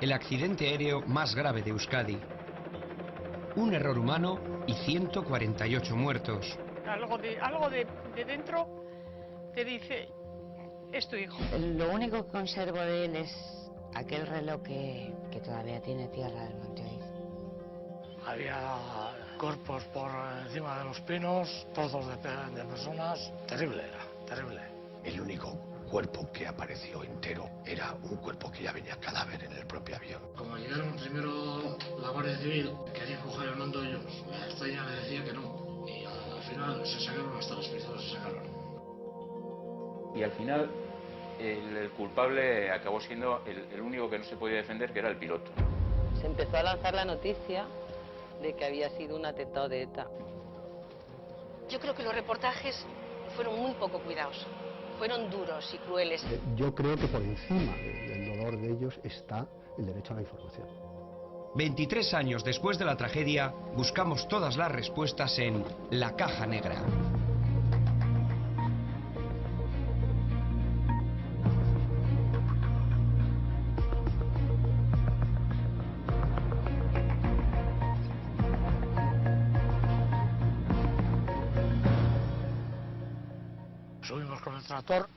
el accidente aéreo más grave de Euskadi. Un error humano y 148 muertos. Algo de dentro te dice, es tu hijo. Lo único que conservo de él es aquel reloj que todavía tiene tierra del Monte Oiz. Había cuerpos por encima de los pinos, trozos de personas. Terrible era, terrible. El único cuerpo que apareció entero era un cuerpo que ya venía cadáver en el propio avión. Como llegaron primero la Guardia Civil, querían coger el mando ellos. La extraña me decía que no. Y al final se sacaron hasta las pistolas, se sacaron. Y al final el culpable acabó siendo el único que no se podía defender, que era el piloto. Se empezó a lanzar la noticia de que había sido un atentado de ETA. Yo creo que los reportajes fueron muy poco cuidados, fueron duros y crueles. Yo creo que por encima del dolor de ellos está el derecho a la información. 23 años después de la tragedia, buscamos todas las respuestas en La Caja Negra. Subimos con el tractor,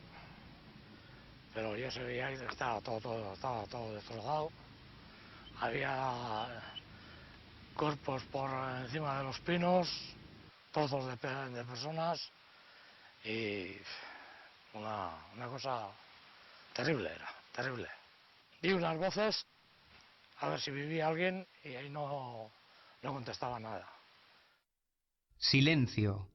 pero ya se veía que estaba todo destrozado. Había cuerpos por encima de los pinos, trozos de personas y una cosa terrible era, terrible. Vi unas voces a ver si vivía alguien y ahí no contestaba nada. Silencio.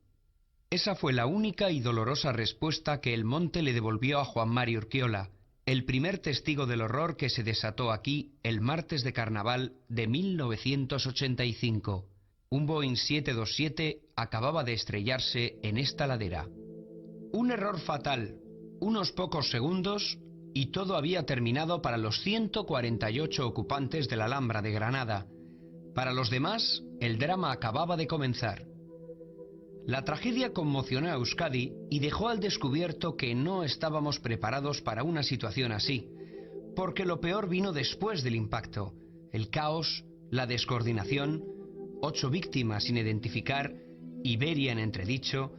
Esa fue la única y dolorosa respuesta que el monte le devolvió a Juan Mari Urquiola, el primer testigo del horror que se desató aquí el martes de carnaval de 1985. Un Boeing 727 acababa de estrellarse en esta ladera. Un error fatal, unos pocos segundos y todo había terminado para los 148 ocupantes de la Alhambra de Granada. Para los demás, el drama acababa de comenzar. La tragedia conmocionó a Euskadi y dejó al descubierto que no estábamos preparados para una situación así, porque lo peor vino después del impacto: el caos, la descoordinación, 8 víctimas sin identificar, Iberia en entredicho,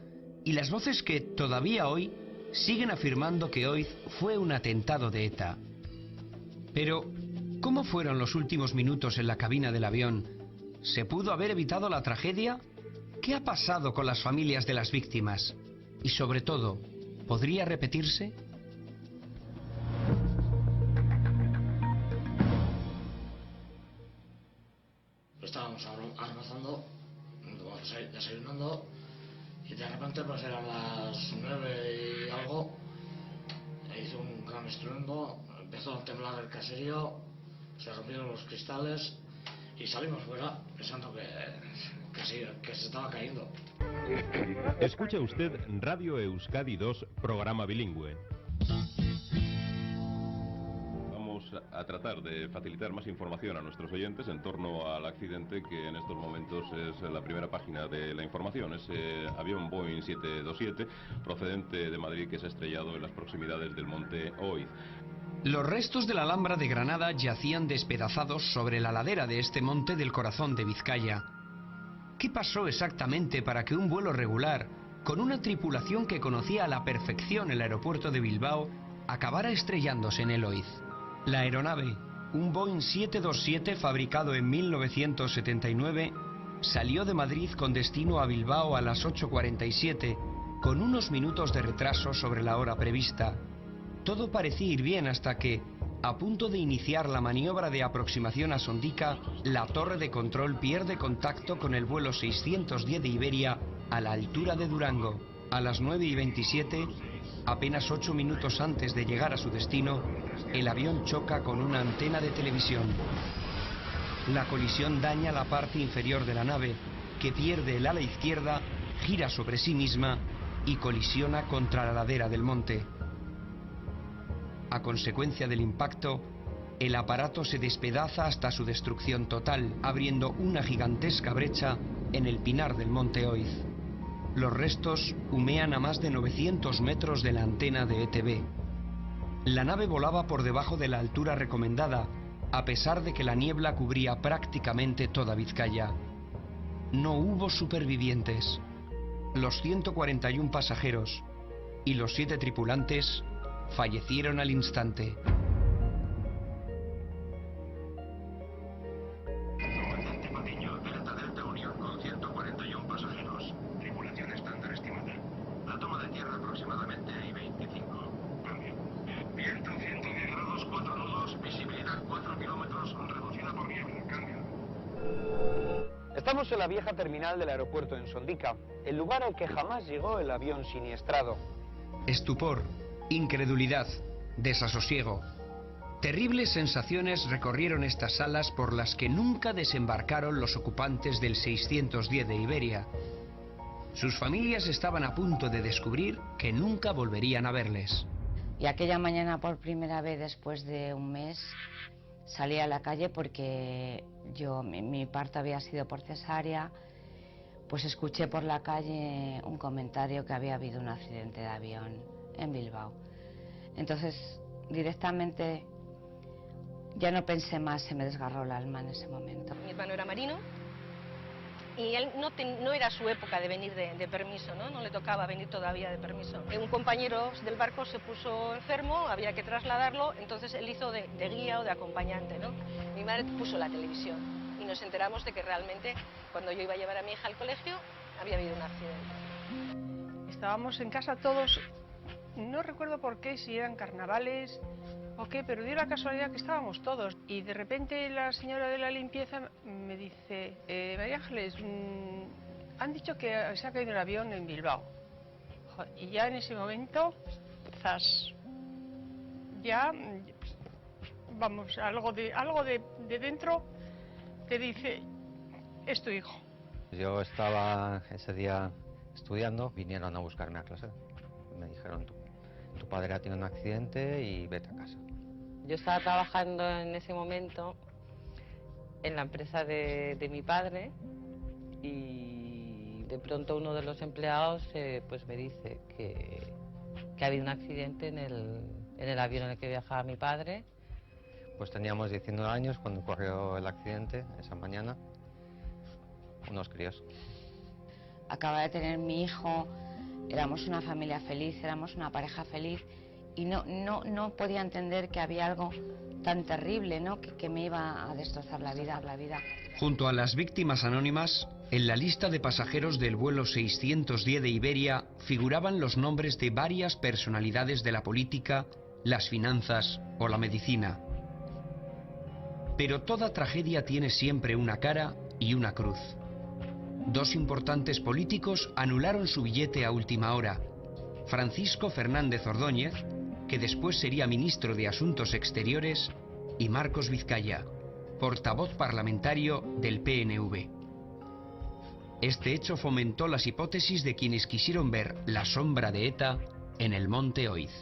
y las voces que todavía hoy siguen afirmando que Oiz fue un atentado de ETA. Pero, ¿cómo fueron los últimos minutos en la cabina del avión? ¿Se pudo haber evitado la tragedia? ¿Qué ha pasado con las familias de las víctimas? Y sobre todo, ¿podría repetirse? Estábamos almorzando, desayunando, y de repente pues eran las 9 y algo, hizo un gran estruendo, empezó a temblar el caserío, se rompieron los cristales y salimos fuera pensando que se estaba cayendo. Escucha usted Radio Euskadi 2, programa bilingüe. Vamos a tratar de facilitar más información a nuestros oyentes en torno al accidente que en estos momentos es la primera página de la información. Ese avión Boeing 727 procedente de Madrid que se ha estrellado en las proximidades del monte Oiz. Los restos de la Alhambra de Granada yacían despedazados sobre la ladera de este monte del corazón de Vizcaya. ¿Qué pasó exactamente para que un vuelo regular, con una tripulación que conocía a la perfección el aeropuerto de Bilbao, acabara estrellándose en el Oiz? La aeronave, un Boeing 727 fabricado en 1979, salió de Madrid con destino a Bilbao a las 8:47, con unos minutos de retraso sobre la hora prevista. Todo parecía ir bien hasta que, a punto de iniciar la maniobra de aproximación a Sondica, la torre de control pierde contacto con el vuelo 610 de Iberia a la altura de Durango. A las 9:27, apenas 8 minutos antes de llegar a su destino, el avión choca con una antena de televisión. La colisión daña la parte inferior de la nave, que pierde el ala izquierda, gira sobre sí misma y colisiona contra la ladera del monte. A consecuencia del impacto, el aparato se despedaza hasta su destrucción total, abriendo una gigantesca brecha en el pinar del monte Oiz. Los restos humean a más de 900 metros de la antena de ETB. La nave volaba por debajo de la altura recomendada A pesar de que la niebla cubría prácticamente toda Vizcaya, no hubo supervivientes. Los 141 pasajeros y los 7 tripulantes fallecieron al instante. Comandante Patiño, Delta Delta Unión con 141 pasajeros. Tripulación estándar estimada. La toma de tierra aproximadamente I-25. Cambio. Viento 110 grados, 4 nudos, visibilidad 4 kilómetros, reducida por niebla. Cambio. Estamos en la vieja terminal del aeropuerto en Sondica, el lugar al que jamás llegó el avión siniestrado. Estupor, incredulidad, desasosiego. Terribles sensaciones recorrieron estas salas por las que nunca desembarcaron los ocupantes del 610 de Iberia. Sus familias estaban a punto de descubrir que nunca volverían a verles. Y aquella mañana, por primera vez después de un mes, salí a la calle porque mi parto había sido por cesárea. Pues escuché por la calle un comentario que había habido un accidente de avión en Bilbao. Entonces, directamente, ya no pensé más, se me desgarró el alma en ese momento. Mi hermano era marino y él no era su época de venir de permiso, ¿no? No le tocaba venir todavía de permiso. Un compañero del barco se puso enfermo, había que trasladarlo, entonces él hizo de guía o de acompañante, ¿no? Mi madre puso la televisión y nos enteramos de que realmente, cuando yo iba a llevar a mi hija al colegio, había habido un accidente. Estábamos en casa todos, no recuerdo por qué, si eran carnavales o qué, pero dio la casualidad que estábamos todos. Y de repente la señora de la limpieza me dice, María Ángeles, han dicho que se ha caído el avión en Bilbao. Y ya en ese momento, zas, ya, vamos, algo de dentro te dice, es tu hijo. Yo estaba ese día estudiando, vinieron a buscarme a clase. Me dijeron, tu padre ha tenido un accidente y vete a casa. Yo estaba trabajando en ese momento en la empresa de mi padre y de pronto uno de los empleados pues me dice que ha habido un accidente en el avión en el que viajaba mi padre. Pues teníamos 19 años cuando ocurrió el accidente esa mañana, unos críos. Acaba de tener mi hijo, éramos una familia feliz, éramos una pareja feliz y no podía entender que había algo tan terrible, ¿no? que me iba a destrozar la vida. Junto a las víctimas anónimas, en la lista de pasajeros del vuelo 610 de Iberia figuraban los nombres de varias personalidades de la política, las finanzas o la medicina. Pero toda tragedia tiene siempre una cara y una cruz. 2 importantes políticos anularon su billete a última hora. Francisco Fernández Ordóñez, que después sería ministro de Asuntos Exteriores, y Marcos Vizcaya, portavoz parlamentario del PNV. Este hecho fomentó las hipótesis de quienes quisieron ver la sombra de ETA en el Monte Oiz.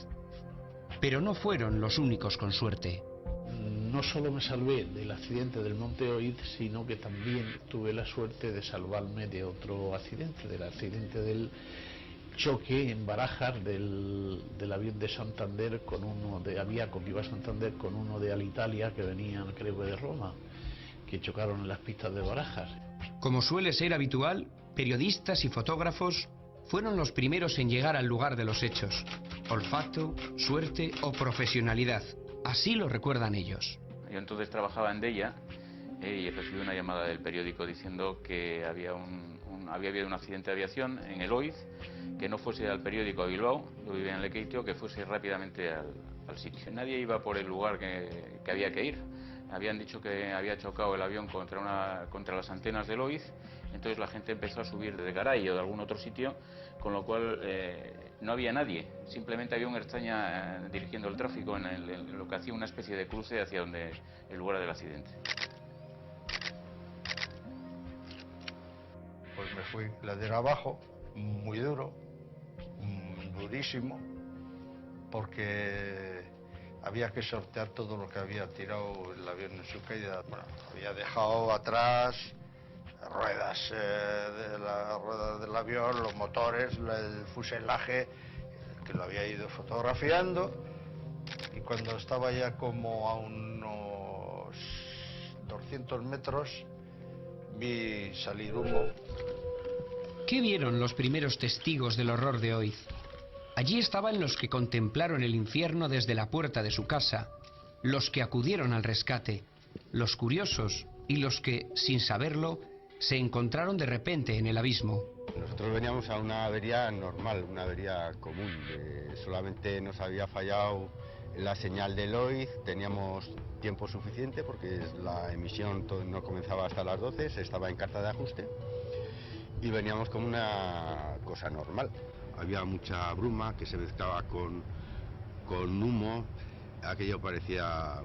Pero no fueron los únicos con suerte. No solo me salvé del accidente del Monte Oiz, sino que también tuve la suerte de salvarme de otro accidente, del accidente del choque en Barajas del avión de Santander con uno de Aviaco que iba a Santander con uno de Alitalia que venían, creo que de Roma, que chocaron en las pistas de Barajas. Como suele ser habitual, periodistas y fotógrafos fueron los primeros en llegar al lugar de los hechos. Olfato, suerte o profesionalidad. Así lo recuerdan ellos. Yo entonces trabajaba en Deia y recibí una llamada del periódico diciendo que había habido un accidente de aviación en el Oiz, que no fuese al periódico a Bilbao, yo vivía en Lekeitio, que fuese rápidamente al sitio. Nadie iba por el lugar que había que ir. Habían dicho que había chocado el avión contra las antenas del Oiz, entonces la gente empezó a subir desde Garay o de algún otro sitio, con lo cual no había nadie, simplemente había un extraña dirigiendo el tráfico en lo que hacía una especie de cruce hacia donde el lugar del accidente. Pues me fui ladera abajo, muy duro, durísimo, porque había que sortear todo lo que había tirado el avión en su caída. Bueno, había dejado atrás ruedas del avión, los motores, el fuselaje, que lo había ido fotografiando. Y cuando estaba ya como a unos 200 metros vi salir humo. ¿Qué vieron los primeros testigos del horror de Oiz? Allí estaban los que contemplaron el infierno desde la puerta de su casa, los que acudieron al rescate, los curiosos y los que, sin saberlo, se encontraron de repente en el abismo. Nosotros veníamos a una avería normal, una avería común. Solamente nos había fallado la señal del Oiz, teníamos tiempo suficiente porque la emisión no comenzaba hasta las 12, se estaba en carta de ajuste y veníamos como una cosa normal. Había mucha bruma que se mezclaba con humo, aquello parecía,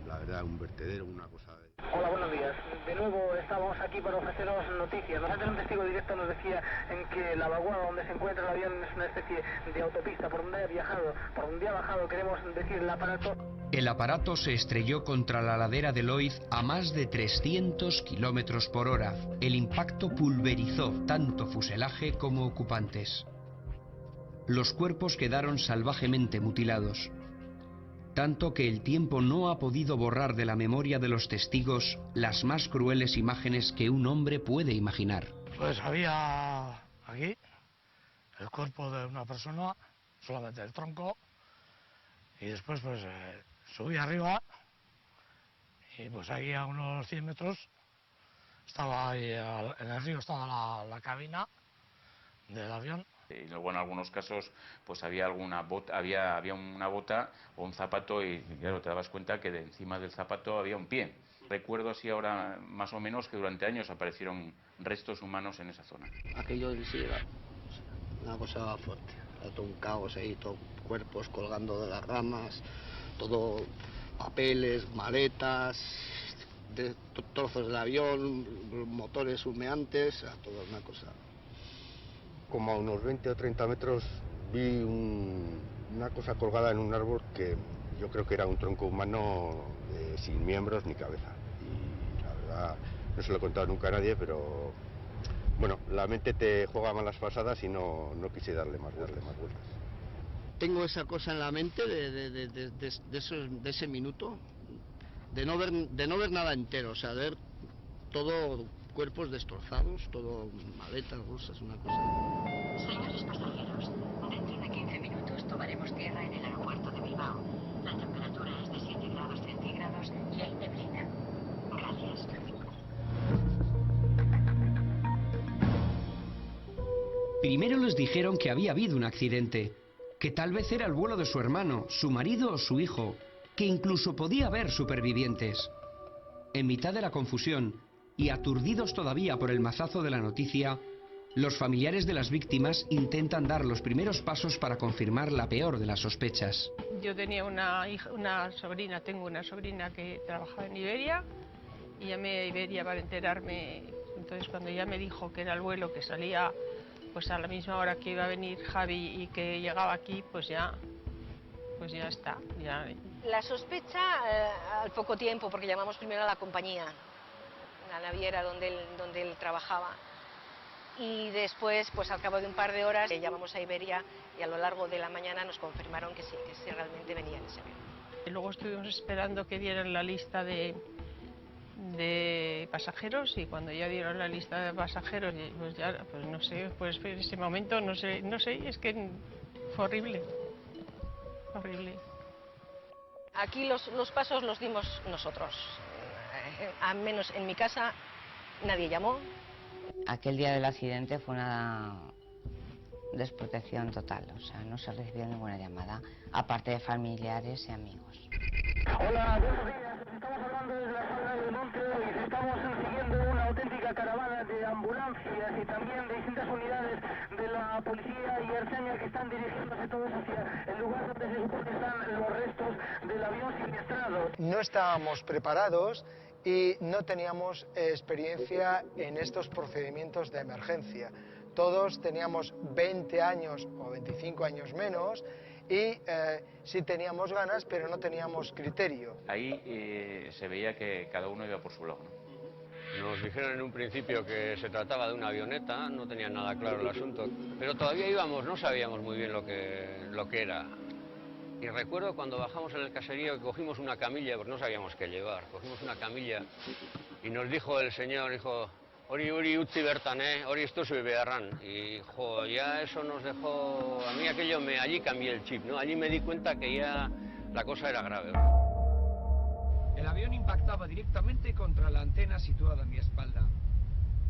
la verdad, un vertedero, una cosa... Hola, buenos días. De nuevo estamos aquí para ofreceros noticias. Antes un testigo directo nos decía en que la vaguada donde se encuentra el avión es una especie de autopista por donde ha viajado, por donde ha bajado, queremos decir el aparato. El aparato se estrelló contra la ladera del Oiz a más de 300 kilómetros por hora. El impacto pulverizó tanto fuselaje como ocupantes. Los cuerpos quedaron salvajemente mutilados, tanto que el tiempo no ha podido borrar de la memoria de los testigos las más crueles imágenes que un hombre puede imaginar. Pues había aquí el cuerpo de una persona, solamente el tronco, y después pues subí arriba y pues aquí a unos 100 metros estaba ahí, en el río estaba la cabina del avión. Y luego en algunos casos pues había una bota o un zapato y claro, te dabas cuenta que de encima del zapato había un pie. Recuerdo así ahora más o menos que durante años aparecieron restos humanos en esa zona. Aquello en sí era una cosa fuerte, era todo un caos ahí, todo cuerpos colgando de las ramas, todo papeles, maletas, trozos del avión, motores humeantes, era toda una cosa. Como a unos 20 o 30 metros vi una cosa colgada en un árbol que yo creo que era un tronco humano sin miembros ni cabeza. Y la verdad, no se lo he contado nunca a nadie, pero bueno, la mente te juega malas pasadas y no quise darle más vueltas. Tengo esa cosa en la mente de ese minuto, de no ver nada entero, o sea, ver todo cuerpos destrozados, todo maletas, bolsas, una cosa. Señores pasajeros, dentro de 15 minutos tomaremos tierra en el aeropuerto de Bilbao. La temperatura es de 7 grados centígrados y hay neblina. Gracias. Primero les dijeron que había habido un accidente, que tal vez era el vuelo de su hermano, su marido o su hijo, que incluso podía haber supervivientes. En mitad de la confusión, y aturdidos todavía por el mazazo de la noticia, los familiares de las víctimas intentan dar los primeros pasos para confirmar la peor de las sospechas. Yo tenía tengo una sobrina que trabajaba en Iberia y llamé a Iberia para enterarme. Entonces cuando ya me dijo que era el vuelo que salía pues a la misma hora que iba a venir Javi y que llegaba aquí, pues ya está. La sospecha al poco tiempo, porque llamamos primero a la compañía, la naviera donde él trabajaba, y después, pues al cabo de un par de horas, llamamos a Iberia y a lo largo de la mañana nos confirmaron que sí realmente venía en ese avión. Y luego estuvimos esperando que dieran la lista de pasajeros y cuando ya dieron la lista de pasajeros, pues ya, pues no sé, pues en ese momento no sé, es que fue horrible. Aquí los pasos los dimos nosotros. Al menos en mi casa nadie llamó. Aquel día del accidente fue una desprotección total, o sea, no se recibió ninguna llamada, aparte de familiares y amigos. Hola, buenos días. Estamos hablando desde la zona del monte y estamos siguiendo una auténtica caravana de ambulancias y también de distintas unidades de la policía y Ertzaintza que están dirigiéndose todos hacia el lugar donde se supone están los restos del avión siniestrado. No estábamos preparados y no teníamos experiencia en estos procedimientos de emergencia. Todos teníamos 20 años o 25 años menos y sí teníamos ganas, pero no teníamos criterio. Ahí se veía que cada uno iba por su lado, ¿no? Nos dijeron en un principio que se trataba de una avioneta, no tenían nada claro el asunto, pero todavía íbamos, no sabíamos muy bien lo que era. Y recuerdo cuando bajamos en el caserío que cogimos una camilla, porque no sabíamos qué llevar, cogimos una camilla y nos dijo el señor, dijo, Ori utzi bertan, Ori esto soy bearran. Y jo, ya eso nos dejó, a mí aquello allí cambié el chip, ¿no? Allí me di cuenta que ya la cosa era grave. El avión impactaba directamente contra la antena situada a mi espalda.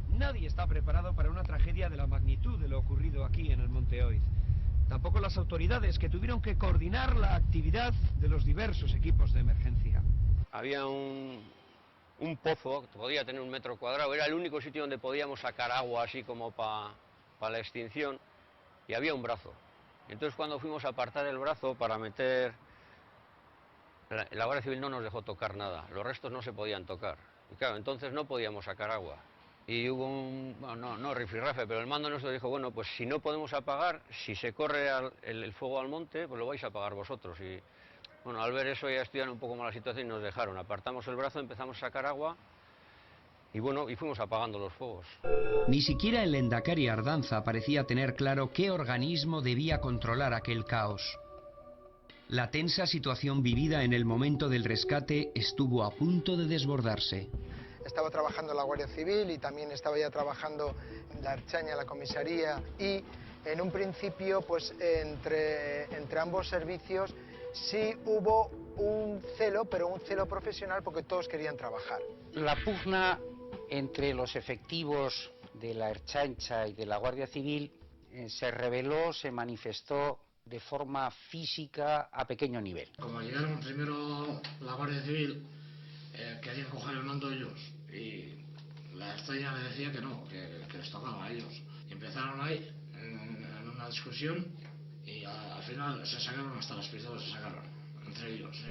Nadie está preparado para una tragedia de la magnitud de lo ocurrido aquí en el Monte Oiz. Tampoco las autoridades, que tuvieron que coordinar la actividad de los diversos equipos de emergencia. Había un pozo que podía tener 1 metro cuadrado, era el único sitio donde podíamos sacar agua así como para la extinción, y había un brazo. Entonces cuando fuimos a apartar el brazo para meter... La Guardia Civil no nos dejó tocar nada, los restos no se podían tocar. Y claro, entonces no podíamos sacar agua. Y hubo no rifirrafe, pero el mando nuestro dijo, bueno, pues si no podemos apagar, si se corre el fuego al monte, pues lo vais a apagar vosotros. Y bueno, al ver eso ya estudiaron un poco más la situación y nos dejaron. Apartamos el brazo, empezamos a sacar agua y bueno, y fuimos apagando los fuegos. Ni siquiera el Lehendakari Ardanza parecía tener claro qué organismo debía controlar aquel caos. La tensa situación vivida en el momento del rescate estuvo a punto de desbordarse. Estaba trabajando la Guardia Civil y también estaba ya trabajando la Ertzaintza, la comisaría, y en un principio pues entre ambos servicios sí hubo un celo, pero un celo profesional porque todos querían trabajar. La pugna entre los efectivos de la Ertzaintza y de la Guardia Civil se reveló, se manifestó de forma física a pequeño nivel. Como llegaron primero la Guardia Civil, querían coger el mando ellos y la Ertzaintza le decía que no, que les tocaba a ellos. Y empezaron ahí en una discusión y al final se sacaron hasta las pistolas, se sacaron entre ellos.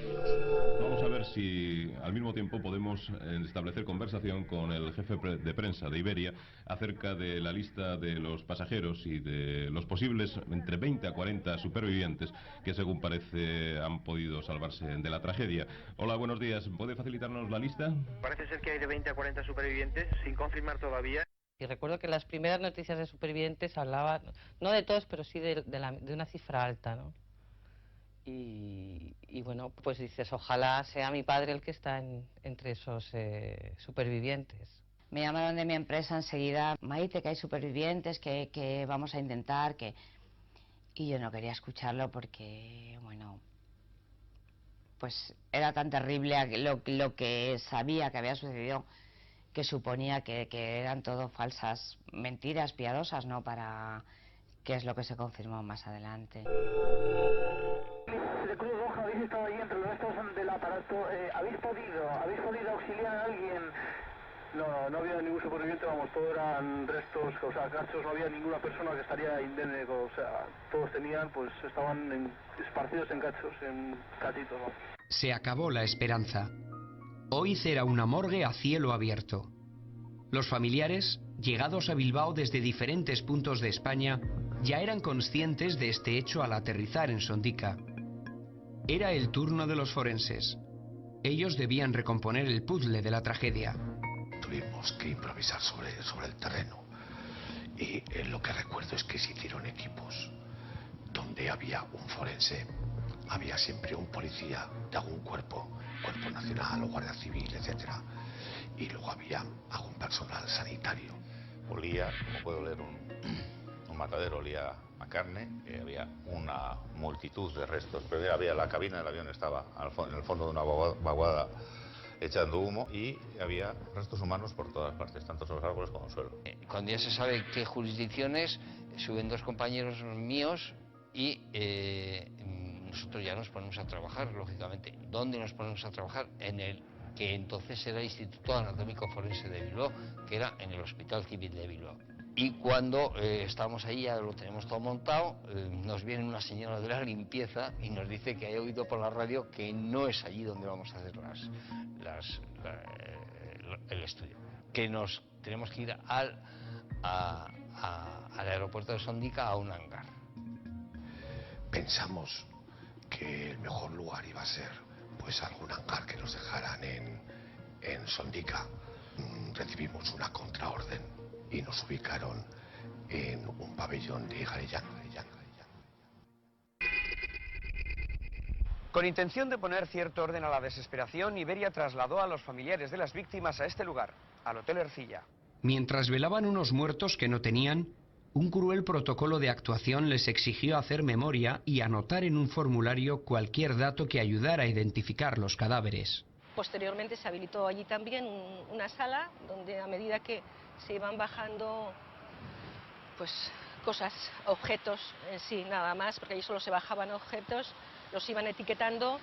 Vamos a ver si al mismo tiempo podemos establecer conversación con el jefe de prensa de Iberia acerca de la lista de los pasajeros y de los posibles entre 20 a 40 supervivientes que según parece han podido salvarse de la tragedia. Hola, buenos días. ¿Puede facilitarnos la lista? Parece ser que hay de 20 a 40 supervivientes, sin confirmar todavía. Y recuerdo que las primeras noticias de supervivientes hablaban, no de todos, pero sí de una cifra alta, ¿no? Y bueno, pues dices, ojalá sea mi padre el que está entre esos supervivientes. Me llamaron de mi empresa enseguida, Maite, que hay supervivientes, que vamos a intentar, que... Y yo no quería escucharlo porque, bueno, pues era tan terrible lo que sabía que había sucedido, que suponía que eran todo falsas mentiras piadosas, ¿no? Para... que es lo que se confirmó más adelante. De Cruz Roja, habéis estado ahí entre los restos del aparato, ¿habéis podido auxiliar a alguien? No había ningún superviviente, vamos, todos eran restos, o sea, cachos, no había ninguna persona que estaría indemne, o sea, todos tenían, pues estaban esparcidos en cachos, en cachitos, ¿no? Se acabó la esperanza. Oiz era una morgue a cielo abierto. Los familiares, llegados a Bilbao desde diferentes puntos de España, ya eran conscientes de este hecho al aterrizar en Sondica. Era el turno de los forenses. Ellos debían recomponer el puzzle de la tragedia. Tuvimos que improvisar sobre el terreno. Y lo que recuerdo es que se hicieron equipos donde había un forense, había siempre un policía de algún cuerpo nacional o guardia civil, etcétera, y luego había algún personal sanitario. Olía, como puede oler un matadero, olía a carne, había una multitud de restos, pero había la cabina del avión, estaba en el fondo de una vaguada echando humo, y había restos humanos por todas partes, tanto sobre los árboles como en el suelo. Cuando ya se sabe qué jurisdicciones, suben 2 compañeros míos y nosotros ya nos ponemos a trabajar, lógicamente. ¿Dónde nos ponemos a trabajar? En el que entonces era el Instituto Anatómico Forense de Bilbao, que era en el Hospital Civil de Bilbao. Y cuando estábamos ahí, ya lo tenemos todo montado, nos viene una señora de la limpieza y nos dice que ha oído por la radio que no es allí donde vamos a hacer el estudio, que nos tenemos que ir al aeropuerto de Sondica, a un hangar. Pensamos que el mejor lugar iba a ser pues algún hangar que nos dejaran en Sondica. Recibimos una contraorden y nos ubicaron en un pabellón de Garellano. Con intención de poner cierto orden a la desesperación, Iberia trasladó a los familiares de las víctimas a este lugar, al Hotel Ercilla. Mientras velaban unos muertos que no tenían, un cruel protocolo de actuación les exigió hacer memoria y anotar en un formulario cualquier dato que ayudara a identificar los cadáveres. Posteriormente se habilitó allí también una sala donde a medida que se iban bajando pues cosas, objetos en sí, nada más, porque allí solo se bajaban objetos, los iban etiquetando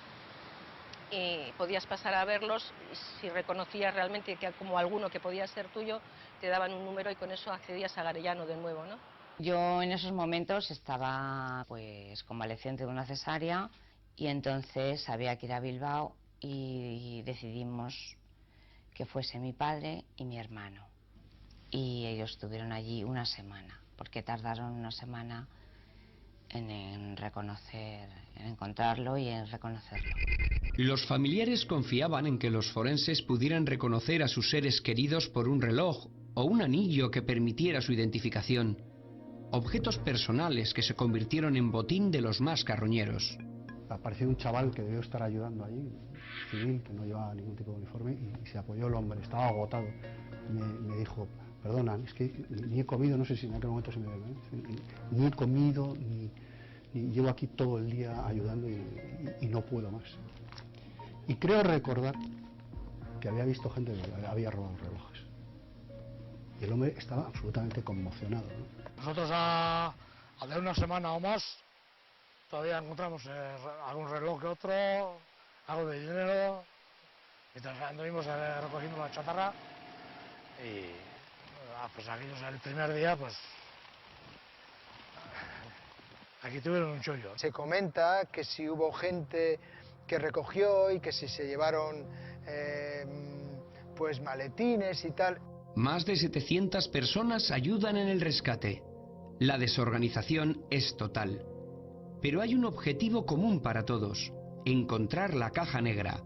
y podías pasar a verlos, y si reconocías realmente que como alguno que podía ser tuyo, te daban un número y con eso accedías al Arellano de nuevo, ¿no? Yo en esos momentos estaba pues convaleciente de una cesárea y entonces había que ir a Bilbao y decidimos que fuese mi padre y mi hermano. Y ellos estuvieron allí una semana, porque tardaron una semana en reconocer, en encontrarlo y en reconocerlo. Los familiares confiaban en que los forenses pudieran reconocer a sus seres queridos por un reloj o un anillo que permitiera su identificación. Objetos personales que se convirtieron en botín de los más carroñeros. Apareció un chaval que debió estar ayudando allí, civil, que no llevaba ningún tipo de uniforme, y se apoyó el hombre, estaba agotado. Me dijo, perdona, es que ni he comido, no sé si en aquel momento se me ve, ni he comido, ni llevo aquí todo el día ayudando y no puedo más. Y creo recordar que había visto gente que había robado relojes. Y el hombre estaba absolutamente conmocionado, ¿no? Nosotros al de una semana o más todavía encontramos algún reloj que otro, algo de dinero, mientras anduvimos recogiendo la chatarra y pues aquellos el primer día pues aquí tuvieron un chollo. Se comenta que si hubo gente que recogió y que si se llevaron pues maletines y tal. Más de 700 personas ayudan en el rescate. La desorganización es total. Pero hay un objetivo común para todos: encontrar la caja negra.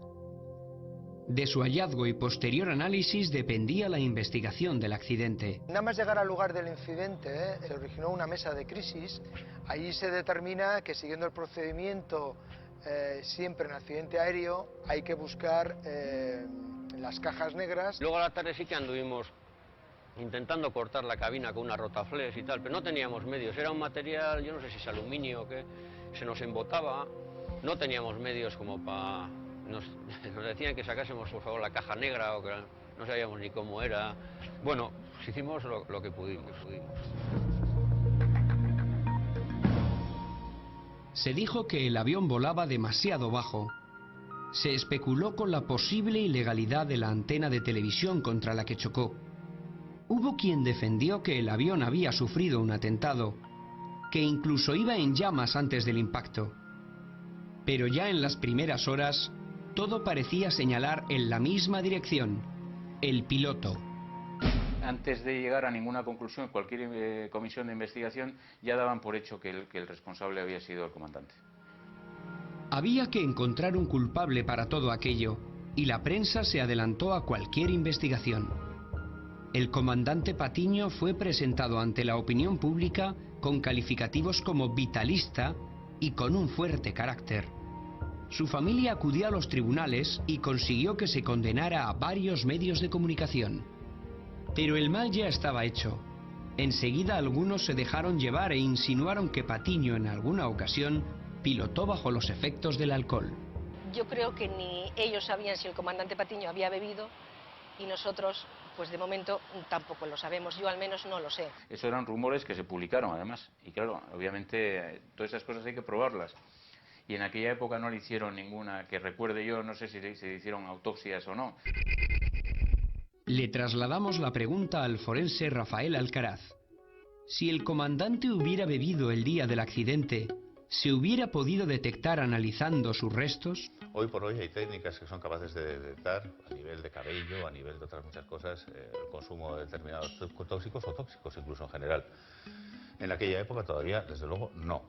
De su hallazgo y posterior análisis dependía la investigación del accidente. Nada más llegar al lugar del incidente, se originó una mesa de crisis. Allí se determina que, siguiendo el procedimiento siempre en accidente aéreo, hay que buscar las cajas negras. Luego a la tarde sí que anduvimos intentando cortar la cabina con una rotaflex y tal, pero no teníamos medios. Era un material, yo no sé si es aluminio o qué, se nos embotaba. No teníamos medios como para... Nos decían que sacásemos por favor la caja negra, o que no sabíamos ni cómo era. Bueno, pues hicimos lo que pudimos. Se dijo que el avión volaba demasiado bajo. Se especuló con la posible ilegalidad de la antena de televisión contra la que chocó. Hubo quien defendió que el avión había sufrido un atentado, que incluso iba en llamas antes del impacto. Pero ya en las primeras horas, todo parecía señalar en la misma dirección: el piloto. Antes de llegar a ninguna conclusión, cualquier comisión de investigación ya daban por hecho que el responsable había sido el comandante. Había que encontrar un culpable para todo aquello, y la prensa se adelantó a cualquier investigación. El comandante Patiño fue presentado ante la opinión pública con calificativos como vitalista y con un fuerte carácter. Su familia acudió a los tribunales y consiguió que se condenara a varios medios de comunicación. Pero el mal ya estaba hecho. Enseguida algunos se dejaron llevar e insinuaron que Patiño en alguna ocasión pilotó bajo los efectos del alcohol. Yo creo que ni ellos sabían si el comandante Patiño había bebido y nosotros, pues de momento, tampoco lo sabemos. Yo al menos no lo sé. Eso eran rumores que se publicaron además. Y claro, obviamente todas esas cosas hay que probarlas. Y en aquella época no le hicieron ninguna, que recuerde yo, no sé si se hicieron autopsias o no. Le trasladamos la pregunta al forense Rafael Alcaraz. Si el comandante hubiera bebido el día del accidente, ¿se hubiera podido detectar analizando sus restos? Hoy por hoy hay técnicas que son capaces de detectar, a nivel de cabello, a nivel de otras muchas cosas, el consumo de determinados tóxicos o tóxicos incluso en general. En aquella época todavía, desde luego, no.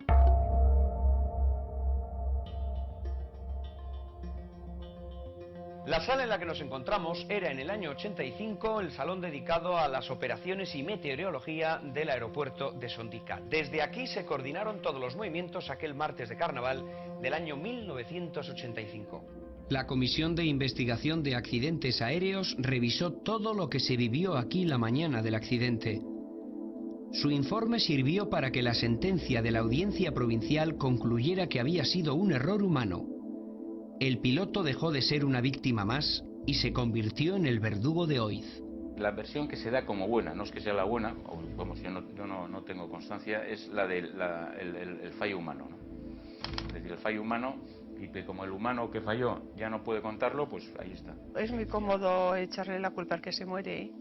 La sala en la que nos encontramos era en el año 85 el salón dedicado a las operaciones y meteorología del aeropuerto de Sondica. Desde aquí se coordinaron todos los movimientos aquel martes de carnaval del año 1985. La Comisión de Investigación de Accidentes Aéreos revisó todo lo que se vivió aquí la mañana del accidente. Su informe sirvió para que la sentencia de la Audiencia Provincial concluyera que había sido un error humano. El piloto dejó de ser una víctima más y se convirtió en el verdugo de Oiz. La versión que se da como buena, no es que sea la buena, o vamos, yo no tengo constancia, es la del el fallo humano, ¿no? Es decir, el fallo humano, y que como el humano que falló ya no puede contarlo, pues ahí está. Es muy cómodo echarle la culpa al que se muere, ¿eh?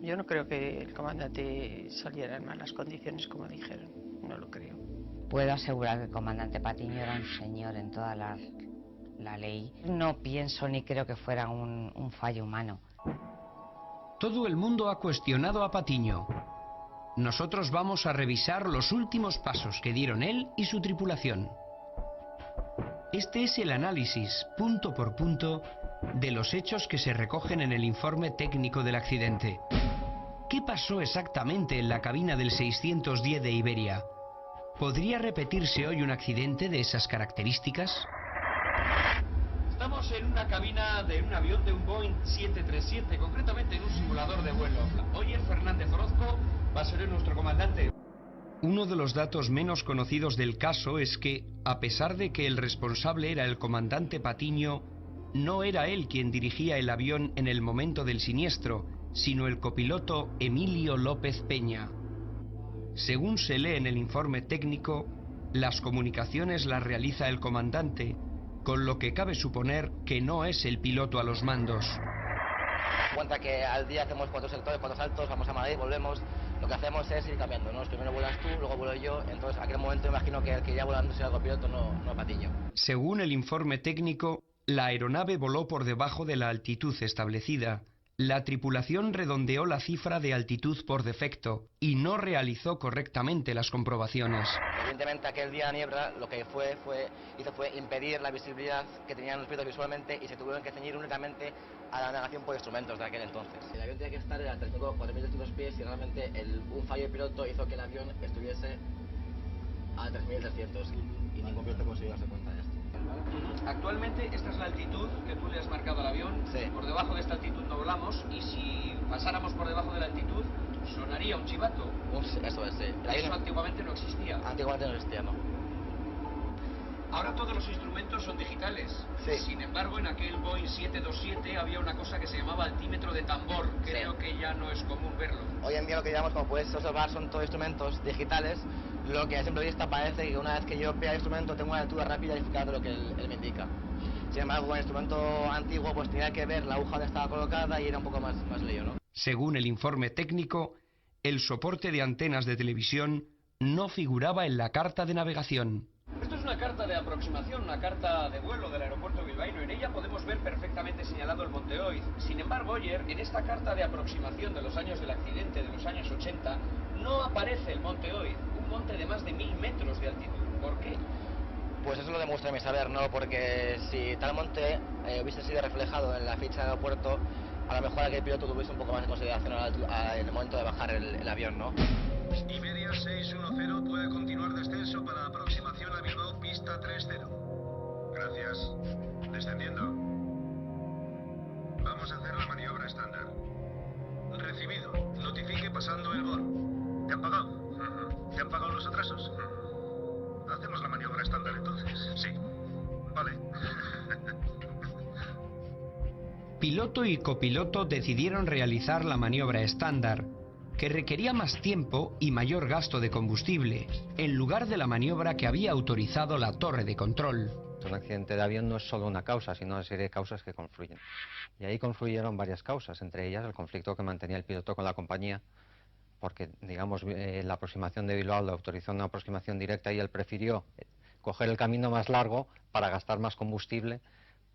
Yo no creo que el comandante saliera en malas condiciones, como dijeron. No lo creo. Puedo asegurar que el comandante Patiño era un señor en toda la ley. No pienso ni creo que fuera un fallo humano. Todo el mundo ha cuestionado a Patiño. Nosotros vamos a revisar los últimos pasos que dieron él y su tripulación. Este es el análisis, punto por punto, de los hechos que se recogen en el informe técnico del accidente. ¿Qué pasó exactamente en la cabina del 610 de Iberia? ¿Podría repetirse hoy un accidente de esas características? Estamos en una cabina de un avión de un Boeing 737, concretamente en un simulador de vuelo. Oyer Fernández Orozco va a ser nuestro comandante. Uno de los datos menos conocidos del caso es que, a pesar de que el responsable era el comandante Patiño, no era él quien dirigía el avión en el momento del siniestro, sino el copiloto Emilio López Peña. Según se lee en el informe técnico, las comunicaciones las realiza el comandante, con lo que cabe suponer que no es el piloto a los mandos. Cuenta que al día hacemos 4 sectores, 4 saltos, vamos a Madrid, volvemos. Lo que hacemos es ir cambiando, ¿no? Primero vuelas tú, luego vuelo yo. Entonces, en aquel momento imagino que el que ya volando sea el copiloto, no Patiño. Según el informe técnico, la aeronave voló por debajo de la altitud establecida. La tripulación redondeó la cifra de altitud por defecto y no realizó correctamente las comprobaciones. Evidentemente aquel día niebla lo que hizo fue impedir la visibilidad que tenían los pilotos visualmente y se tuvieron que ceñir únicamente a la navegación por instrumentos de aquel entonces. El avión tenía que estar a 4.300 pies y realmente un fallo de piloto hizo que el avión estuviese a 3.300 y ningún piloto consiguió darse cuenta de esto. Actualmente esta es la altitud que tú le has marcado al avión. Sí. Por debajo de esta altitud no volamos y si pasáramos por debajo de la altitud sonaría un chivato. Eso es, sí. Eso antiguamente no existía. Antiguamente no existía, no. Ahora todos los instrumentos son digitales. Sí. Sin embargo, en aquel Boeing 727 había una cosa que se llamaba altímetro de tambor. Creo que ya no es común verlo. Hoy en día lo que llamamos, como puedes observar, son todos instrumentos digitales. Lo que a simple vista parece que una vez que yo vea el instrumento tengo una lectura rápida y eficaz de lo que él me indica. Sin embargo, con el instrumento antiguo pues tenía que ver la aguja donde estaba colocada y era un poco más lío, ¿no? Según el informe técnico, el soporte de antenas de televisión no figuraba en la carta de navegación. Esto es una carta de aproximación, una carta de vuelo del aeropuerto bilbaíno. En ella podemos ver perfectamente señalado el Monte Oiz. Sin embargo, Oyer, en esta carta de aproximación de los años del accidente, de los años 80, no aparece el Monte Oiz, un monte de más de 1000 metros de altitud. ¿Por qué? Pues eso lo demuestra mi saber, ¿no? Porque si tal monte hubiese sido reflejado en la ficha del aeropuerto, a lo mejor aquel piloto tuviese un poco más de consideración en el momento de bajar el avión, ¿no? Iberia 610 puede continuar descenso para aproximación a Bilbao, pista 30. Gracias. Descendiendo. Vamos a hacer la maniobra estándar. Recibido. Notifique pasando el BOR. ¿Te han pagado? ¿Te han pagado los atrasos? Hacemos la maniobra estándar entonces. Sí. Vale. Piloto y copiloto decidieron realizar la maniobra estándar, que requería más tiempo y mayor gasto de combustible, en lugar de la maniobra que había autorizado la torre de control. Un accidente de avión no es solo una causa, sino una serie de causas que confluyen. Y ahí confluyeron varias causas, entre ellas el conflicto que mantenía el piloto con la compañía, porque, digamos, la aproximación de Bilbao le autorizó una aproximación directa y él prefirió coger el camino más largo para gastar más combustible,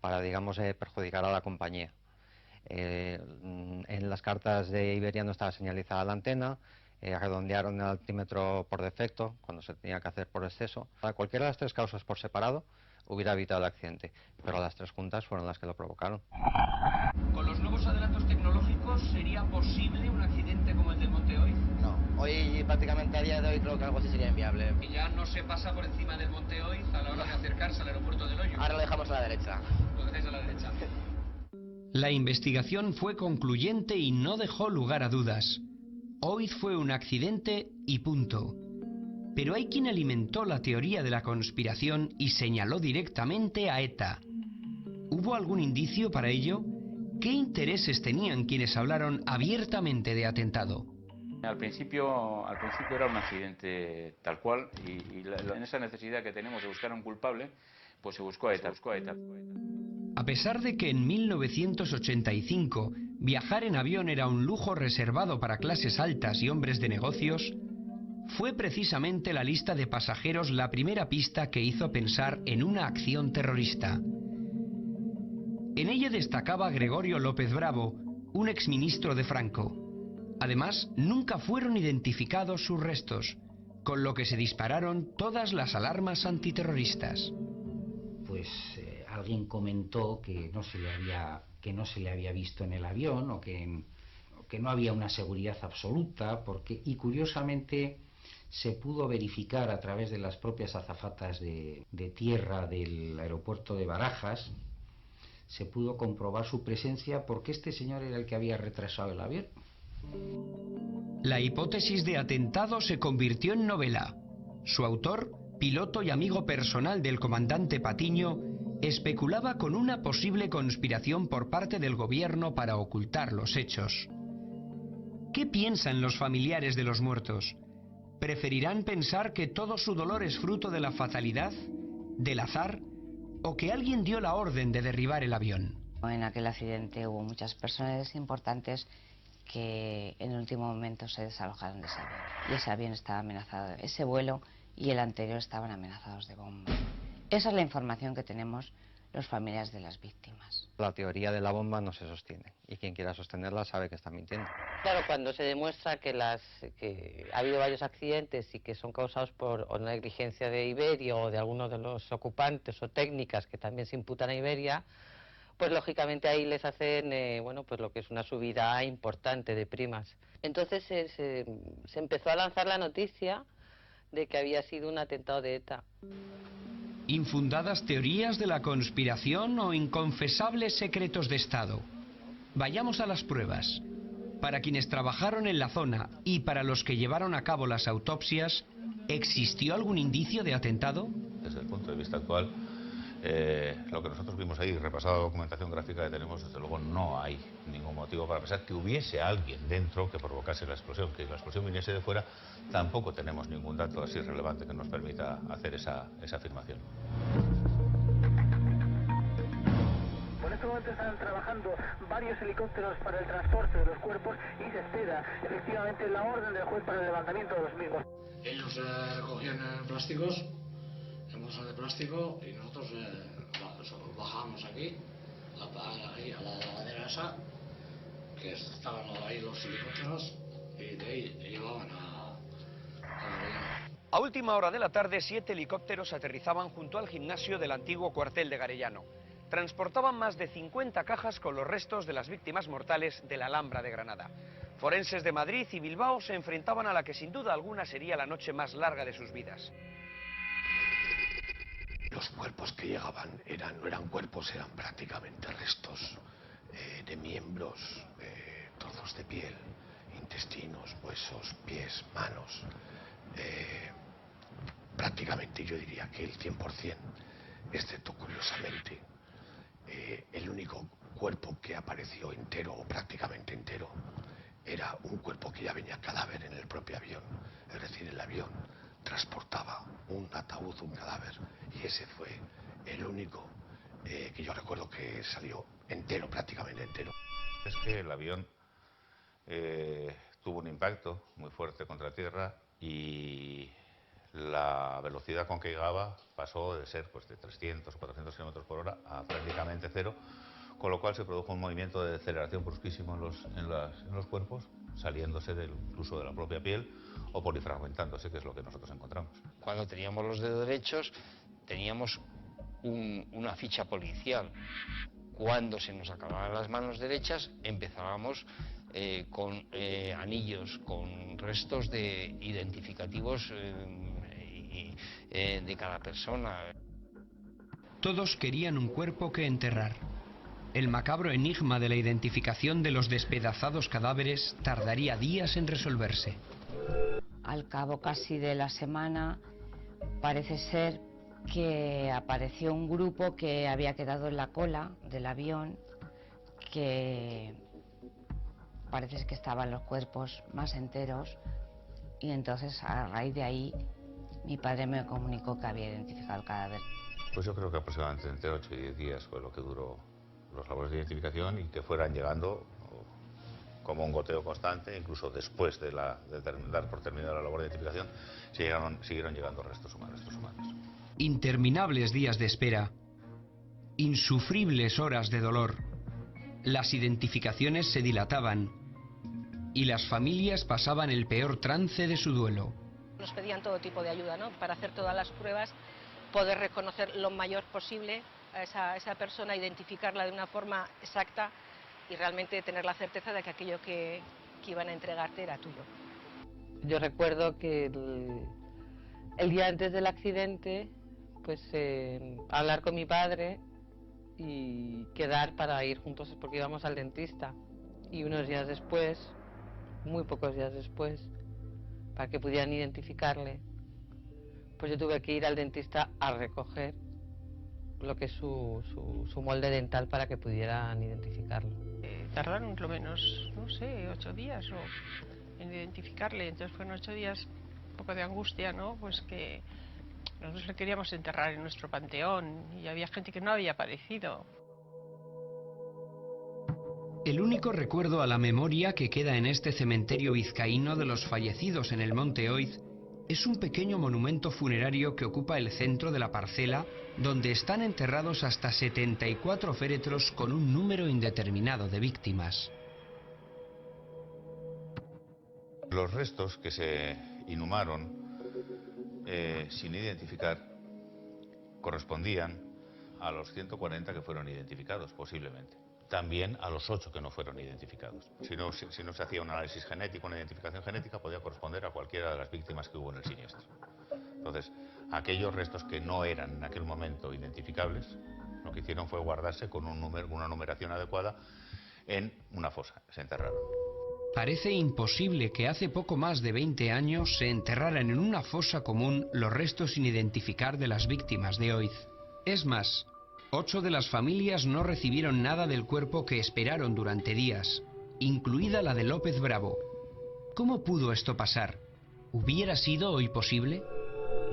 para, digamos, perjudicar a la compañía. En las cartas de Iberia no estaba señalizada la antena, redondearon el altímetro por defecto, cuando se tenía que hacer por exceso. Para cualquiera de las tres causas por separado, hubiera evitado el accidente, pero las 3 juntas fueron las que lo provocaron. ¿Con los nuevos adelantos tecnológicos sería posible un accidente como el del Monte Oiz? No, hoy prácticamente a día de hoy creo que algo así sería inviable. Y ya no se pasa por encima del Monte Oiz a la hora de acercarse al aeropuerto del Hoyo. Ahora lo dejamos a la derecha. Lo dejáis a la derecha. La investigación fue concluyente y no dejó lugar a dudas. Oiz fue un accidente y punto. Pero hay quien alimentó la teoría de la conspiración y señaló directamente a ETA. ¿Hubo algún indicio para ello? ¿Qué intereses tenían quienes hablaron abiertamente de atentado? Al principio era un accidente tal cual y en esa necesidad que tenemos de buscar a un culpable, pues se buscó a ETA. A pesar de que en 1985 viajar en avión era un lujo reservado para clases altas y hombres de negocios, fue precisamente la lista de pasajeros la primera pista que hizo pensar en una acción terrorista. En ella destacaba Gregorio López Bravo, un exministro de Franco. Además, nunca fueron identificados sus restos, con lo que se dispararon todas las alarmas antiterroristas. Pues alguien comentó que no se le había visto en el avión o que no había una seguridad absoluta, y curiosamente se pudo verificar a través de las propias azafatas de tierra del aeropuerto de Barajas, se pudo comprobar su presencia porque este señor era el que había retrasado el avión. La hipótesis de atentado se convirtió en novela. Su autor, piloto y amigo personal del comandante Patiño, especulaba con una posible conspiración por parte del gobierno para ocultar los hechos. ¿Qué piensan los familiares de los muertos? ¿Preferirán pensar que todo su dolor es fruto de la fatalidad, del azar, o que alguien dio la orden de derribar el avión? En aquel accidente hubo muchas personas importantes que en el último momento se desalojaron de ese avión. Y ese avión estaba amenazado, ese vuelo y el anterior estaban amenazados de bomba. Esa es la información que tenemos los familiares de las víctimas. La teoría de la bomba no se sostiene y quien quiera sostenerla sabe que está mintiendo. Claro, cuando se demuestra que ha habido varios accidentes y que son causados por una negligencia de Iberia o de algunos de los ocupantes o técnicas que también se imputan a Iberia, pues lógicamente ahí les hacen pues lo que es una subida importante de primas. Entonces se empezó a lanzar la noticia de que había sido un atentado de ETA. ¿Infundadas teorías de la conspiración o inconfesables secretos de Estado? Vayamos a las pruebas. Para quienes trabajaron en la zona y para los que llevaron a cabo las autopsias, ¿existió algún indicio de atentado? Desde el punto de vista actual, lo que nosotros vimos ahí, repasada la documentación gráfica que tenemos, desde luego no hay ningún motivo para pensar que hubiese alguien dentro que provocase la explosión. Que la explosión viniese de fuera, tampoco tenemos ningún dato así relevante que nos permita hacer esa afirmación. En este momento están trabajando varios helicópteros para el transporte de los cuerpos y se espera efectivamente la orden del juez para el levantamiento de los mismos. Ellos recogían plásticos, en bolsas de plástico, y nosotros bajábamos aquí, a la ladera esa, que estaban ahí los helicópteros, y de ahí llevaban a Garellano. A última hora de la tarde, 7 helicópteros aterrizaban junto al gimnasio del antiguo cuartel de Garellano. Transportaban más de 50 cajas con los restos de las víctimas mortales de la Alhambra de Granada. Forenses de Madrid y Bilbao se enfrentaban a la que sin duda alguna sería la noche más larga de sus vidas. Los cuerpos que llegaban no eran cuerpos, eran prácticamente restos de miembros, trozos de piel, intestinos, huesos, pies, manos. Prácticamente yo diría que el 100%, excepto curiosamente, el único cuerpo que apareció entero o prácticamente entero era un cuerpo que ya venía cadáver en el propio avión. Es decir, el avión transportaba un ataúd, un cadáver, y ese fue el único que yo recuerdo que salió entero, prácticamente entero. Es que el avión tuvo un impacto muy fuerte contra tierra y la velocidad con que llegaba pasó de ser pues de 300 o 400 kilómetros por hora a prácticamente cero, con lo cual se produjo un movimiento de aceleración brusquísimo en los cuerpos, saliéndose incluso de la propia piel o polifragmentándose, que es lo que nosotros encontramos. Cuando teníamos los dedos derechos, teníamos una ficha policial. Cuando se nos acababan las manos derechas, empezábamos con anillos, con restos identificativos de cada persona. Todos querían un cuerpo que enterrar. El macabro enigma de la identificación de los despedazados cadáveres tardaría días en resolverse. Al cabo casi de la semana, parece ser que apareció un grupo que había quedado en la cola del avión, que parece que estaban los cuerpos más enteros, y entonces a raíz de ahí mi padre me comunicó que había identificado el cadáver. Pues yo creo que aproximadamente entre 8 y 10 días fue lo que duró los labores de identificación, y que fueran llegando como un goteo constante, incluso después de dar por terminada la labor de identificación, siguieron llegando restos humanos. Interminables días de espera, insufribles horas de dolor, las identificaciones se dilataban y las familias pasaban el peor trance de su duelo. Nos pedían todo tipo de ayuda, ¿no? Para hacer todas las pruebas, poder reconocer lo mayor posible a esa persona, identificarla de una forma exacta y realmente tener la certeza de que aquello que iban a entregarte era tuyo. Yo recuerdo que el día antes del accidente, pues hablar con mi padre y quedar para ir juntos porque íbamos al dentista. Y unos días después, muy pocos días después, para que pudieran identificarle, pues yo tuve que ir al dentista a recoger lo que es su molde dental para que pudieran identificarlo. Tardaron lo menos, no sé, 8 días en identificarle. Entonces fueron 8 días, un poco de angustia, ¿no? Pues que nosotros le queríamos enterrar en nuestro panteón y había gente que no había aparecido. El único recuerdo a la memoria que queda en este cementerio vizcaíno de los fallecidos en el Monte Oiz es un pequeño monumento funerario que ocupa el centro de la parcela, donde están enterrados hasta 74 féretros con un número indeterminado de víctimas. Los restos que se inhumaron sin identificar correspondían a los 140 que fueron identificados, posiblemente. También a los 8 que no fueron identificados. Si no se hacía un análisis genético, una identificación genética, podía corresponder a cualquiera de las víctimas que hubo en el siniestro. Entonces, aquellos restos que no eran en aquel momento identificables, lo que hicieron fue guardarse con una numeración adecuada en una fosa. Se enterraron. Parece imposible que hace poco más de 20 años se enterraran en una fosa común los restos sin identificar de las víctimas de Oiz. Es más, 8 de las familias no recibieron nada del cuerpo que esperaron durante días, incluida la de López Bravo. ¿Cómo pudo esto pasar? ¿Hubiera sido hoy posible?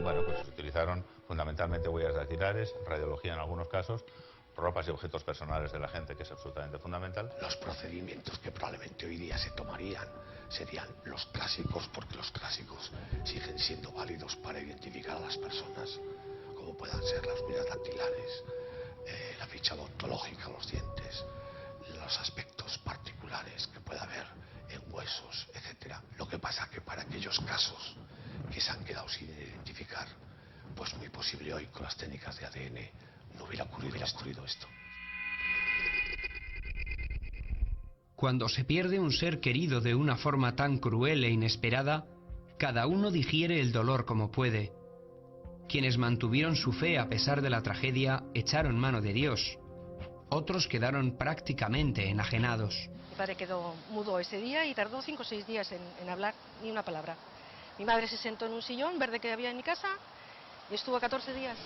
Bueno, pues se utilizaron fundamentalmente huellas dactilares, radiología en algunos casos, ropas y objetos personales de la gente, que es absolutamente fundamental. Los procedimientos que probablemente hoy día se tomarían serían los clásicos, porque los clásicos siguen siendo válidos para identificar a las personas, como puedan ser las huellas dactilares, la ficha odontológica, los dientes, los aspectos particulares que pueda haber en huesos, etc. Lo que pasa que para aquellos casos que se han quedado sin identificar, pues muy posible hoy con las técnicas de ADN no hubiera ocurrido esto. Cuando se pierde un ser querido de una forma tan cruel e inesperada, cada uno digiere el dolor como puede. Quienes mantuvieron su fe a pesar de la tragedia echaron mano de Dios. Otros quedaron prácticamente enajenados. Mi padre quedó mudo ese día y tardó 5 o 6 días en hablar ni una palabra. Mi madre se sentó en un sillón verde que había en mi casa y estuvo 14 días.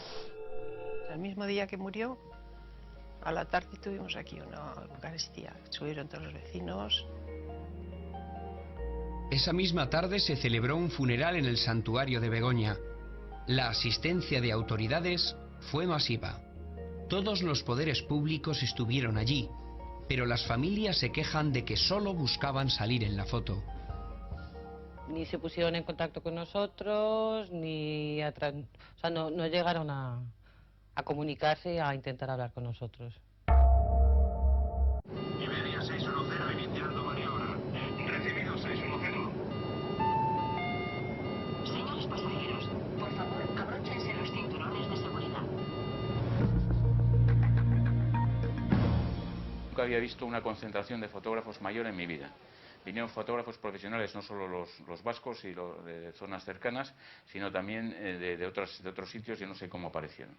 El mismo día que murió, a la tarde tuvimos aquí una Eucaristía. Subieron todos los vecinos. Esa misma tarde se celebró un funeral en el santuario de Begoña. La asistencia de autoridades fue masiva. Todos los poderes públicos estuvieron allí, pero las familias se quejan de que solo buscaban salir en la foto. Ni se pusieron en contacto con nosotros, ni no llegaron a comunicarse y a intentar hablar con nosotros. Iberia 610 iniciando maniobra. Recibido 610. Señores pasajeros, por favor, abróchense los cinturones de seguridad. había visto una concentración de fotógrafos mayor en mi vida. Vinieron fotógrafos profesionales, no solo los vascos y de zonas cercanas, sino también de otros sitios, yo no sé cómo aparecieron.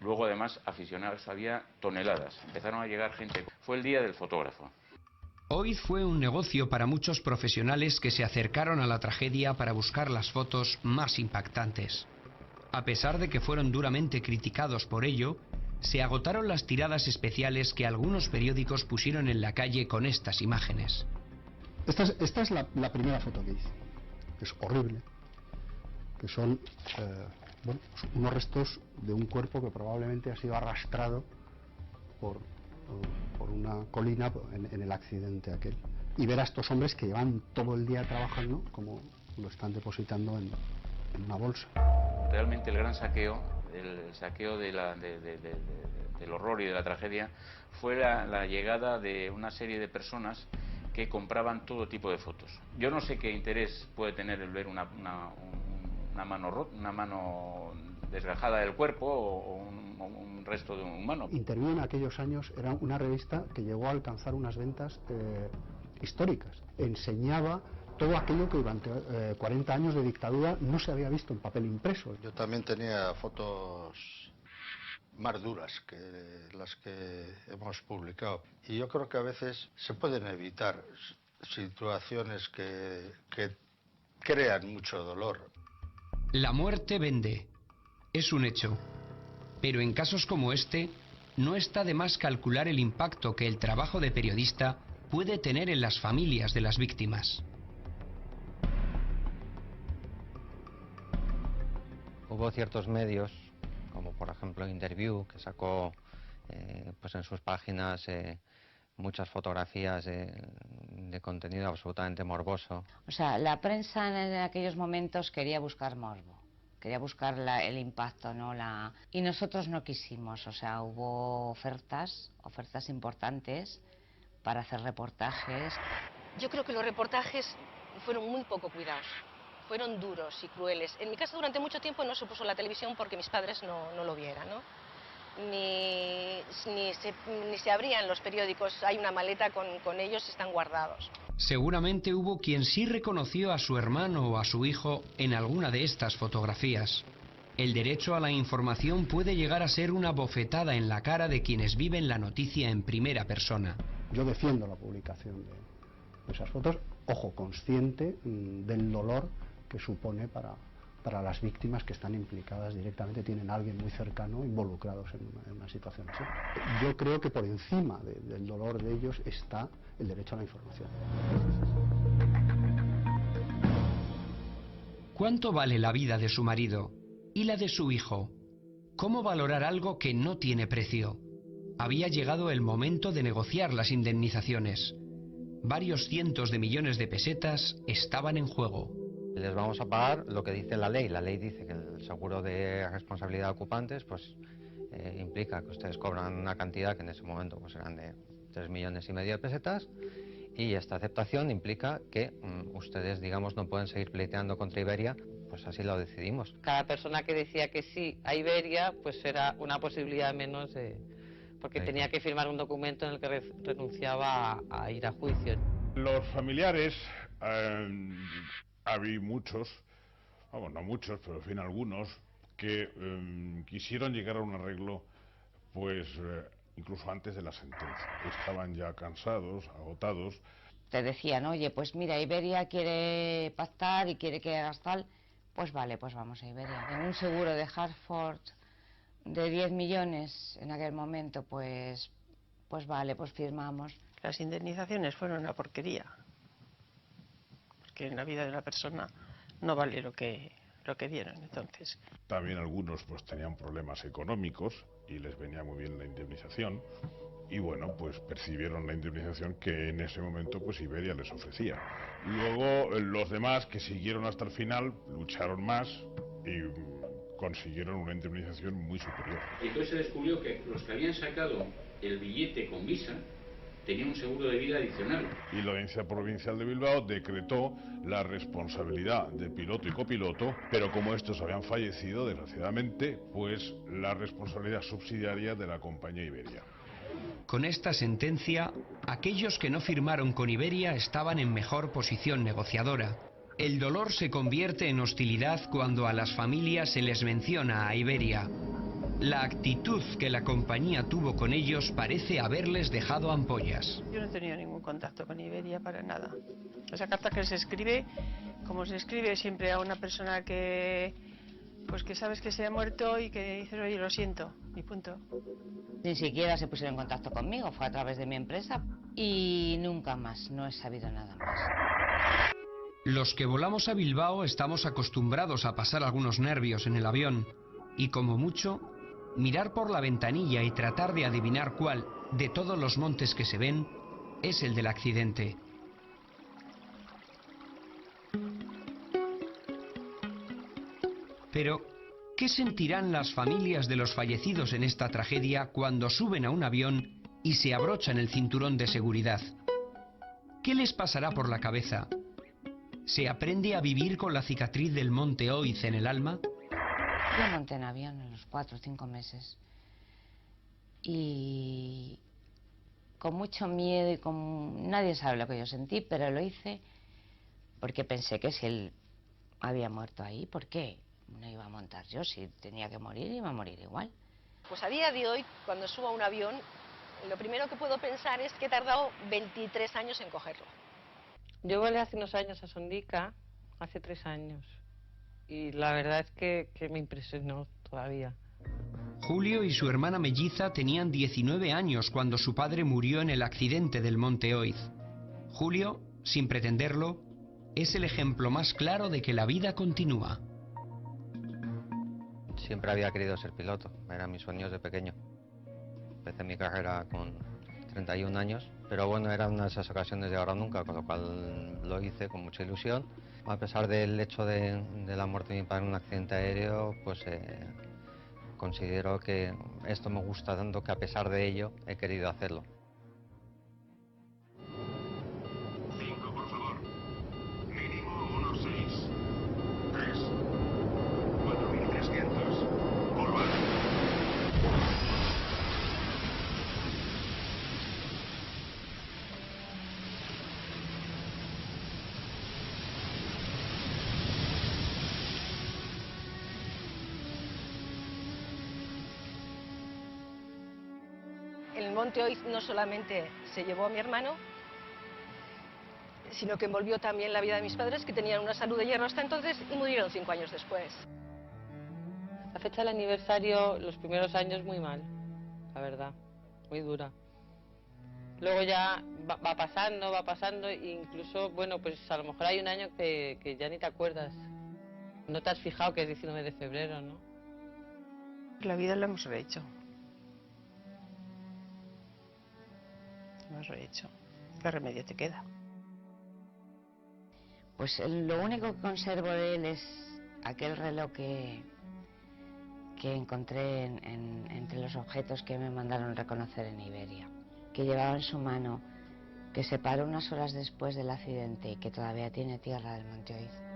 Luego, además, aficionados, había toneladas. Empezaron a llegar gente. Fue el día del fotógrafo. Oiz fue un negocio para muchos profesionales que se acercaron a la tragedia para buscar las fotos más impactantes. A pesar de que fueron duramente criticados por ello, se agotaron las tiradas especiales que algunos periódicos pusieron en la calle con estas imágenes. Esta es la primera foto que hice, que es horrible, que son bueno, unos restos de un cuerpo que probablemente ha sido arrastrado por una colina en el accidente aquel. Y ver a estos hombres que llevan todo el día trabajando como lo están depositando en una bolsa. Realmente el gran saqueo, el saqueo del horror y de la tragedia, fue la llegada de una serie de personas que compraban todo tipo de fotos. Yo no sé qué interés puede tener el ver una mano desgajada del cuerpo o un resto de un humano. Interview en aquellos años era una revista que llegó a alcanzar unas ventas históricas. Enseñaba todo aquello que durante 40 años de dictadura no se había visto en papel impreso. Yo también tenía fotos más duras que las que hemos publicado. Y yo creo que a veces se pueden evitar situaciones que crean mucho dolor. La muerte vende, es un hecho. Pero en casos como este, no está de más calcular el impacto que el trabajo de periodista puede tener en las familias de las víctimas. Hubo ciertos medios, como por ejemplo Interview, que sacó pues en sus páginas muchas fotografías de contenido absolutamente morboso. O sea, la prensa en aquellos momentos quería buscar morbo, quería buscar el impacto, ¿no? Y nosotros no quisimos, o sea, hubo ofertas importantes para hacer reportajes. Yo creo que los reportajes fueron muy poco cuidados. Fueron duros y crueles. En mi casa durante mucho tiempo no se puso la televisión porque mis padres no lo vieran, ¿no? Ni se abrían los periódicos, hay una maleta con ellos, están guardados. Seguramente hubo quien sí reconoció a su hermano o a su hijo en alguna de estas fotografías. El derecho a la información puede llegar a ser una bofetada en la cara de quienes viven la noticia en primera persona. Yo defiendo la publicación de esas fotos, ojo, consciente del dolor que supone para las víctimas que están implicadas directamente, tienen a alguien muy cercano involucrados en una situación así. Yo creo que por encima del dolor de ellos está el derecho a la información. ¿Cuánto vale la vida de su marido y la de su hijo? ¿Cómo valorar algo que no tiene precio? Había llegado el momento de negociar las indemnizaciones. Varios cientos de millones de pesetas estaban en juego. Les vamos a pagar lo que dice la ley. La ley dice que el seguro de responsabilidad de ocupantes pues implica que ustedes cobran una cantidad que en ese momento pues eran de 3,5 millones de pesetas, y esta aceptación implica que ustedes, digamos, no pueden seguir pleiteando contra Iberia. Pues así lo decidimos. Cada persona que decía que sí a Iberia pues era una posibilidad menos porque tenía que firmar un documento en el que renunciaba a ir a juicio. Los familiares, había muchos, vamos, no muchos, pero en fin algunos, que quisieron llegar a un arreglo, pues incluso antes de la sentencia. Estaban ya cansados, agotados. Te decían, oye, pues mira, Iberia quiere pactar y quiere que hagas tal, pues vale, pues vamos a Iberia. En un seguro de Hartford de 10 millones en aquel momento, pues vale, pues firmamos. Las indemnizaciones fueron una porquería, porque en la vida de una persona no vale lo que dieron entonces. También algunos pues tenían problemas económicos y les venía muy bien la indemnización, y bueno, pues percibieron la indemnización que en ese momento pues Iberia les ofrecía. Luego los demás que siguieron hasta el final lucharon más y consiguieron una indemnización muy superior. Y entonces se descubrió que los que habían sacado el billete con visa tenían un seguro de vida adicional. Y la Audiencia Provincial de Bilbao decretó la responsabilidad de piloto y copiloto, pero como estos habían fallecido, desgraciadamente, pues la responsabilidad subsidiaria de la compañía Iberia. Con esta sentencia, aquellos que no firmaron con Iberia estaban en mejor posición negociadora. El dolor se convierte en hostilidad cuando a las familias se les menciona a Iberia. La actitud que la compañía tuvo con ellos parece haberles dejado ampollas. Yo no he tenido ningún contacto con Iberia para nada. Esa carta que se escribe, como se escribe siempre a una persona que, pues que sabes que se ha muerto y que dices, oye, lo siento, y punto. Ni siquiera se pusieron en contacto conmigo, fue a través de mi empresa y nunca más, no he sabido nada más. Los que volamos a Bilbao estamos acostumbrados a pasar algunos nervios en el avión y, como mucho, mirar por la ventanilla y tratar de adivinar cuál, de todos los montes que se ven, es el del accidente. Pero, ¿qué sentirán las familias de los fallecidos en esta tragedia cuando suben a un avión y se abrochan el cinturón de seguridad? ¿Qué les pasará por la cabeza? ¿Se aprende a vivir con la cicatriz del monte Oiz en el alma? Yo monté en avión en los 4 o 5 meses y con mucho miedo y nadie sabe lo que yo sentí, pero lo hice porque pensé que si él había muerto ahí, ¿por qué no iba a montar yo? Si tenía que morir, iba a morir igual. Pues a día de hoy, cuando subo a un avión, lo primero que puedo pensar es que he tardado 23 años en cogerlo. Yo volé hace unos años a Sondica, hace 3 años, y la verdad es que me impresionó todavía. Julio y su hermana melliza tenían 19 años cuando su padre murió en el accidente del monte Oiz. Julio, sin pretenderlo, es el ejemplo más claro de que la vida continúa. Siempre había querido ser piloto, era mi sueño desde pequeño. Empecé mi carrera con 31 años, pero bueno, era una de esas ocasiones de ahora o nunca, con lo cual lo hice con mucha ilusión. A pesar del hecho de la muerte de mi padre en un accidente aéreo, pues considero que esto me gusta tanto que a pesar de ello he querido hacerlo. 5, por favor. Mínimo 1.6. 3. 4.300. Curva. El monte Oiz no solamente se llevó a mi hermano, sino que envolvió también la vida de mis padres, que tenían una salud de hierro hasta entonces y murieron 5 años después. La fecha del aniversario, los primeros años muy mal, la verdad, muy dura. Luego ya va pasando, e incluso, bueno, pues a lo mejor hay un año que ya ni te acuerdas. No te has fijado que es 19 de febrero, ¿no? La vida la hemos rehecho. La hemos rehecho. ¿Qué remedio te queda? Pues lo único que conservo de él es aquel reloj que encontré entre los objetos que me mandaron reconocer en Iberia, que llevaba en su mano, que se paró unas horas después del accidente y que todavía tiene tierra del monte Oiz.